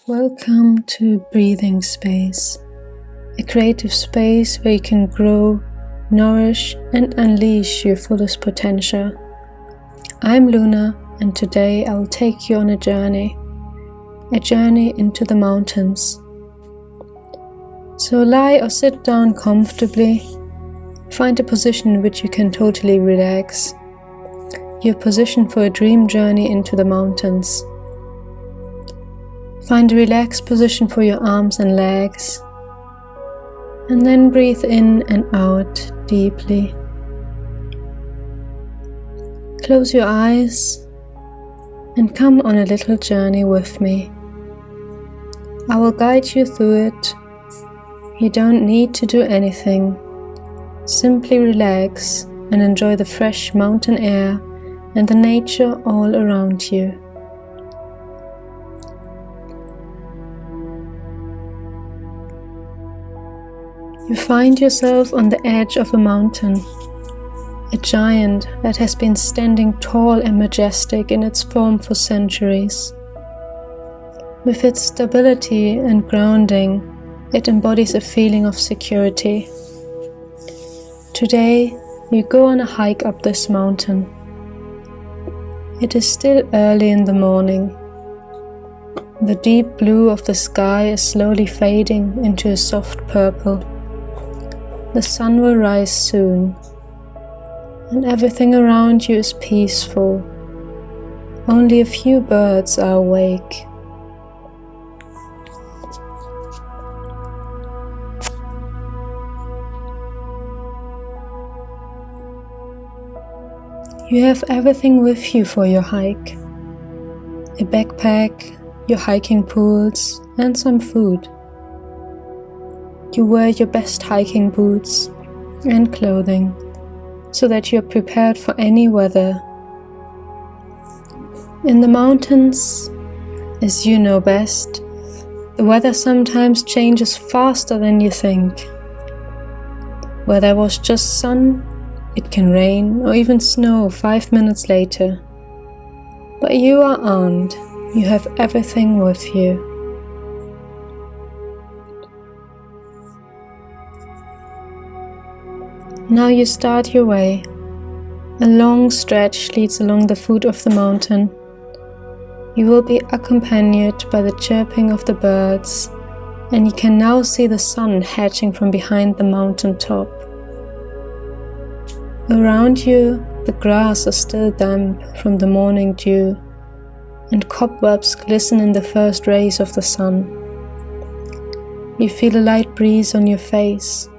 Welcome to Breathing Space, a creative space where you can grow, nourish and unleash your fullest potential. I'm Luna, and today I'll take you on a journey into the mountains. So lie or sit down comfortably, find a position in which you can totally relax. You're positioned for a dream journey into the mountains. Find a relaxed position for your arms and legs, and then breathe in and out deeply. Close your eyes and come on a little journey with me. I will guide you through it. You don't need to do anything. Simply relax and enjoy the fresh mountain air and the nature all around you. You find yourself on the edge of a mountain, a giant that has been standing tall and majestic in its form for centuries. With its stability and grounding, it embodies a feeling of security. Today, you go on a hike up this mountain. It is still early in the morning. The deep blue of the sky is slowly fading into a soft purple. The sun will rise soon, and everything around you is peaceful. Only a few birds are awake. You have everything with you for your hike: a backpack, your hiking pools, and some food. You wear your best hiking boots and clothing so that you are prepared for any weather. In the mountains, as you know best, the weather sometimes changes faster than you think. Where there was just sun, it can rain or even snow 5 minutes later. But you are armed, you have everything with you. Now you start your way. A long stretch leads along the foot of the mountain. You will be accompanied by the chirping of the birds, and you can now see the sun hatching from behind the mountain top. Around you, the grass is still damp from the morning dew, and cobwebs glisten in the first rays of the sun. You feel a light breeze on your face.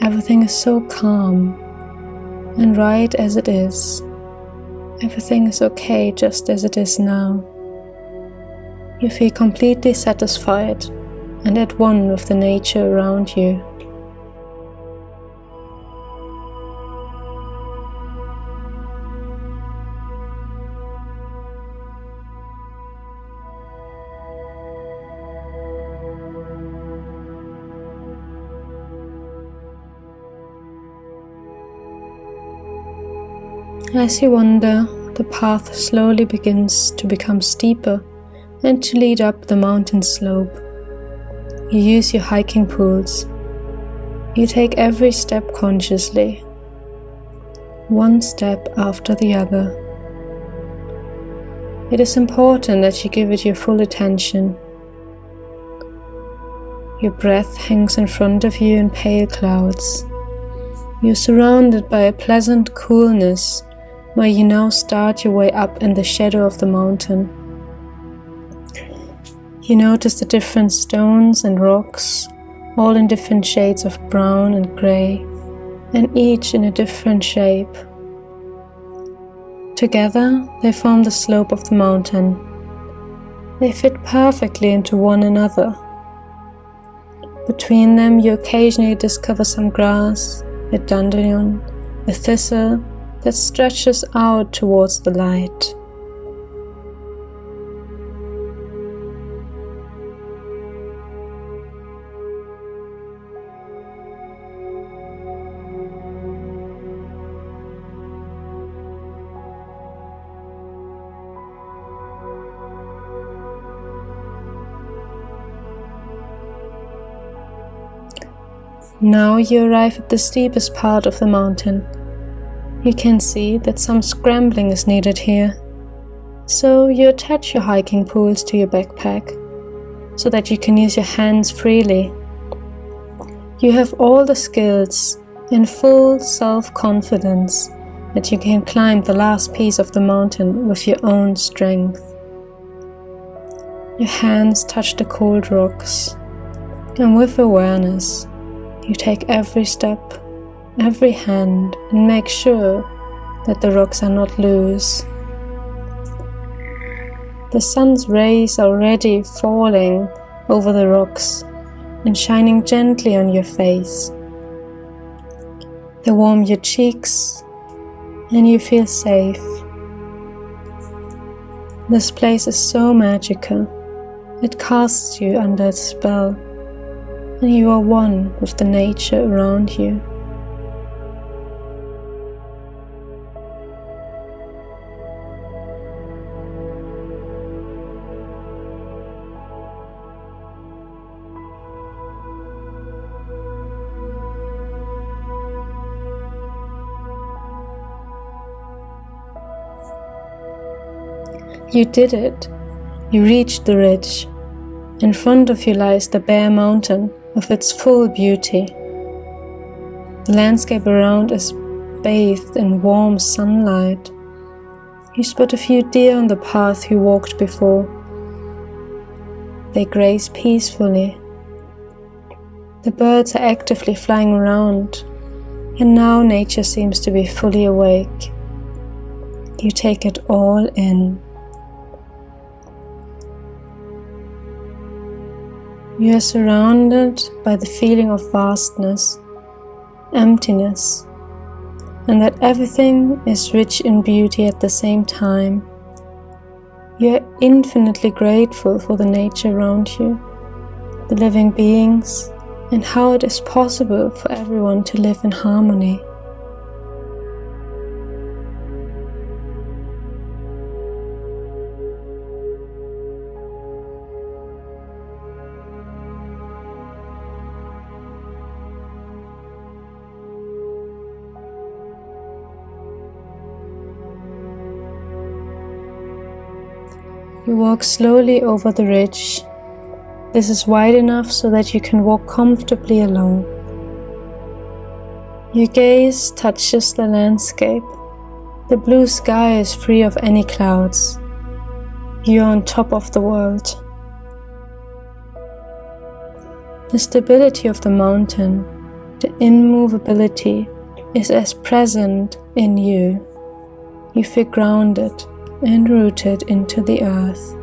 Everything is so calm and right as it is. Everything is okay just as it is now. You feel completely satisfied and at one with the nature around you. As you wander, the path slowly begins to become steeper and to lead up the mountain slope. You use your hiking poles. You take every step consciously, one step after the other. It is important that you give it your full attention. Your breath hangs in front of you in pale clouds. You're surrounded by a pleasant coolness where you now start your way up in the shadow of the mountain. You notice the different stones and rocks, all in different shades of brown and grey, and each in a different shape. Together, they form the slope of the mountain. They fit perfectly into one another. Between them, you occasionally discover some grass, a dandelion, a thistle, that stretches out towards the light. Now you arrive at the steepest part of the mountain. You can see that some scrambling is needed here. So you attach your hiking poles to your backpack so that you can use your hands freely. You have all the skills and full self-confidence that you can climb the last piece of the mountain with your own strength. Your hands touch the cold rocks, and with awareness, you take every step, every hand, and make sure that the rocks are not loose. The sun's rays are already falling over the rocks and shining gently on your face. They warm your cheeks and you feel safe. This place is so magical. It casts you under its spell, and you are one with the nature around you. You did it. You reached the ridge. In front of you lies the bare mountain with its full beauty. The landscape around is bathed in warm sunlight. You spot a few deer on the path you walked before. They graze peacefully. The birds are actively flying around, and now nature seems to be fully awake. You take it all in. You are surrounded by the feeling of vastness, emptiness, and that everything is rich in beauty at the same time. You are infinitely grateful for the nature around you, the living beings, and how it is possible for everyone to live in harmony. You walk slowly over the ridge. This is wide enough so that you can walk comfortably along. Your gaze touches the landscape. The blue sky is free of any clouds. You are on top of the world. The stability of the mountain, the immovability, is as present in you. You feel grounded and rooted into the earth.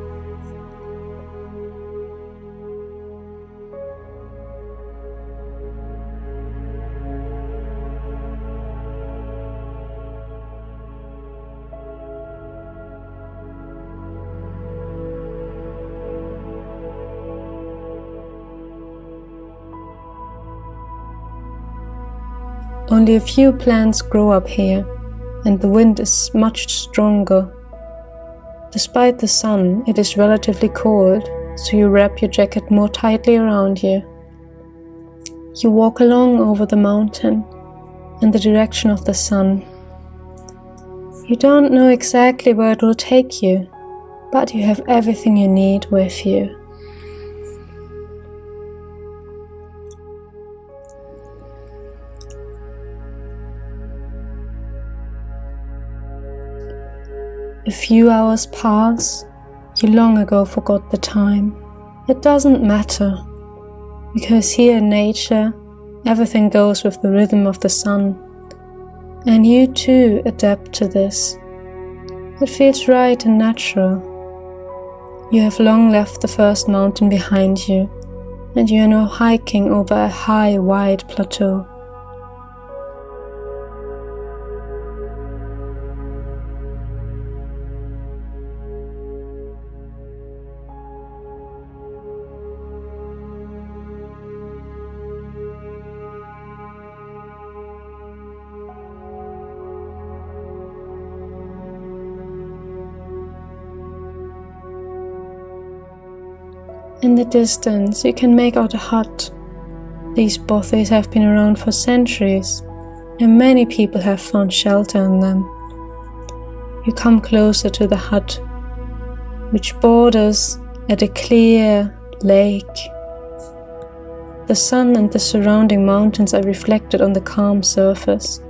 Only a few plants grow up here, and the wind is much stronger. Despite the sun, it is relatively cold, so you wrap your jacket more tightly around you. You walk along over the mountain in the direction of the sun. You don't know exactly where it will take you, but you have everything you need with you. A few hours pass. You long ago forgot the time. It doesn't matter, because here in nature, everything goes with the rhythm of the sun, and you too adapt to this. It feels right and natural. You have long left the first mountain behind you, and you are now hiking over a high, wide plateau. In the distance, you can make out a hut. These bothies have been around for centuries, and many people have found shelter in them. You come closer to the hut, which borders at a clear lake. The sun and the surrounding mountains are reflected on the calm surface.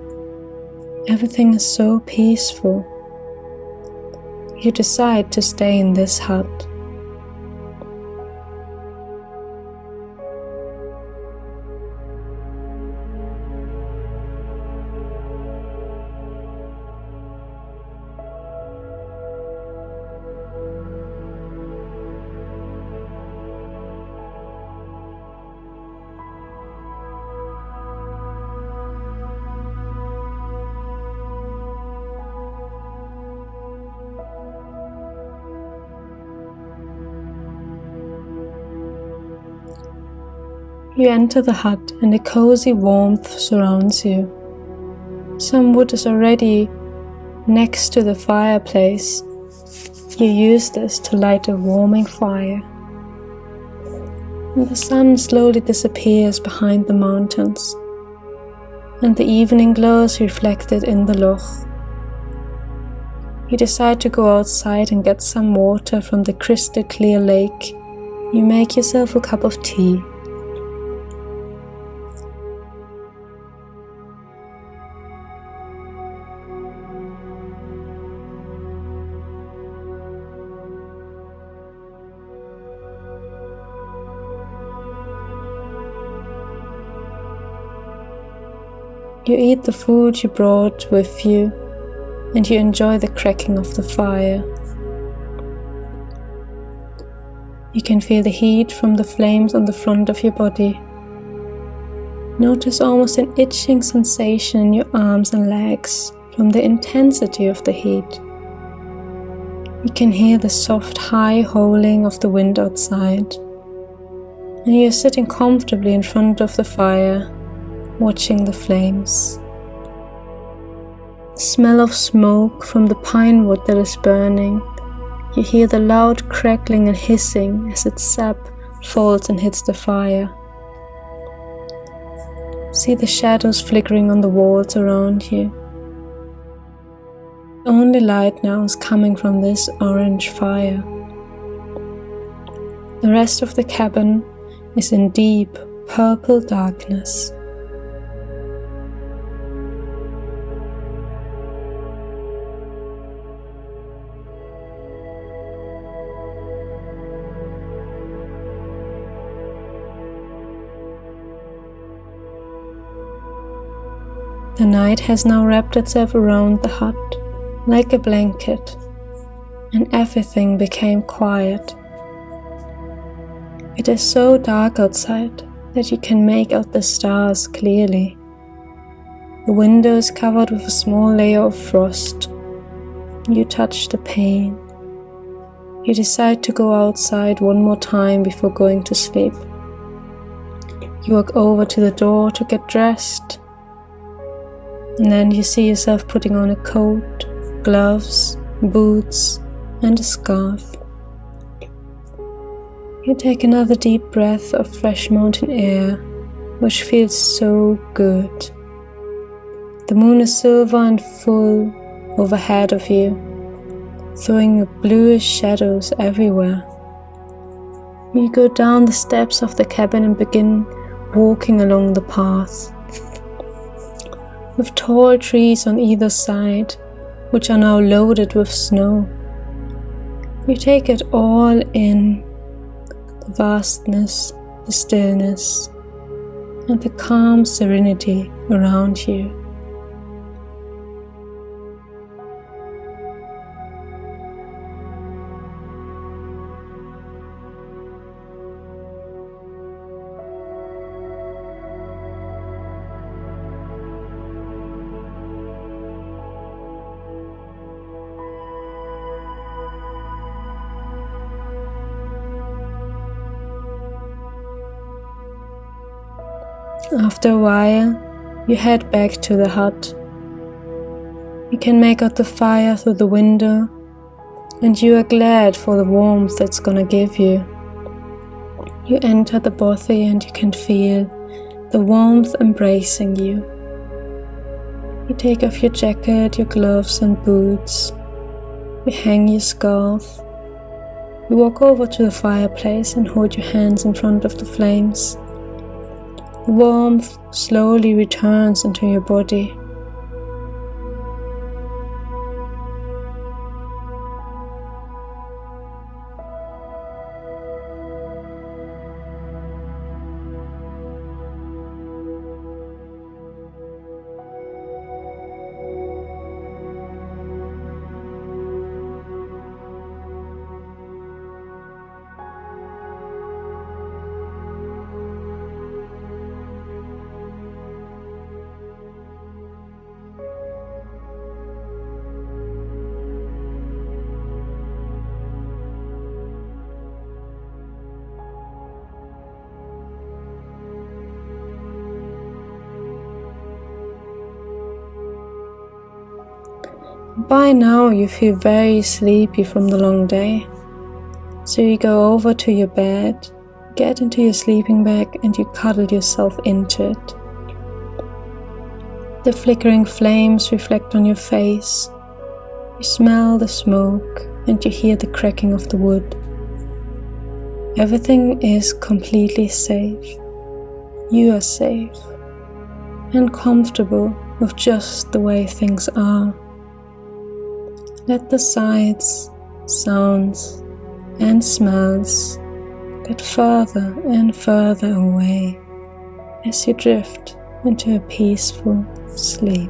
Everything is so peaceful. You decide to stay in this hut. You enter the hut and a cozy warmth surrounds you. Some wood is already next to the fireplace. You use this to light a warming fire. And the sun slowly disappears behind the mountains, and the evening glow is reflected in the loch. You decide to go outside and get some water from the crystal clear lake. You make yourself a cup of tea. You eat the food you brought with you, and you enjoy the cracking of the fire. You can feel the heat from the flames on the front of your body. Notice almost an itching sensation in your arms and legs from the intensity of the heat. You can hear the soft high howling of the wind outside, and you are sitting comfortably in front of the fire, watching the flames. The smell of smoke from the pine wood that is burning. You hear the loud crackling and hissing as its sap falls and hits the fire. See the shadows flickering on the walls around you. The only light now is coming from this orange fire. The rest of the cabin is in deep purple darkness. The night has now wrapped itself around the hut like a blanket, and everything became quiet. It is so dark outside that you can make out the stars clearly. The window is covered with a small layer of frost. You touch the pane. You decide to go outside one more time before going to sleep. You walk over to the door to get dressed. And then you see yourself putting on a coat, gloves, boots, and a scarf. You take another deep breath of fresh mountain air, which feels so good. The moon is silver and full overhead of you, throwing bluish shadows everywhere. You go down the steps of the cabin and begin walking along the path, with tall trees on either side, which are now loaded with snow. You take it all in, the vastness, the stillness, and the calm serenity around you. After a while, you head back to the hut. You can make out the fire through the window, and you are glad for the warmth it's gonna give you. You enter the bothy and you can feel the warmth embracing you. You take off your jacket, your gloves and boots. You hang your scarf. You walk over to the fireplace and hold your hands in front of the flames. The warmth slowly returns into your body. By now you feel very sleepy from the long day, so you go over to your bed, get into your sleeping bag and you cuddle yourself into it. The flickering flames reflect on your face, you smell the smoke and you hear the cracking of the wood. Everything is completely safe. You are safe and comfortable with just the way things are. Let the sights, sounds and smells get further and further away as you drift into a peaceful sleep.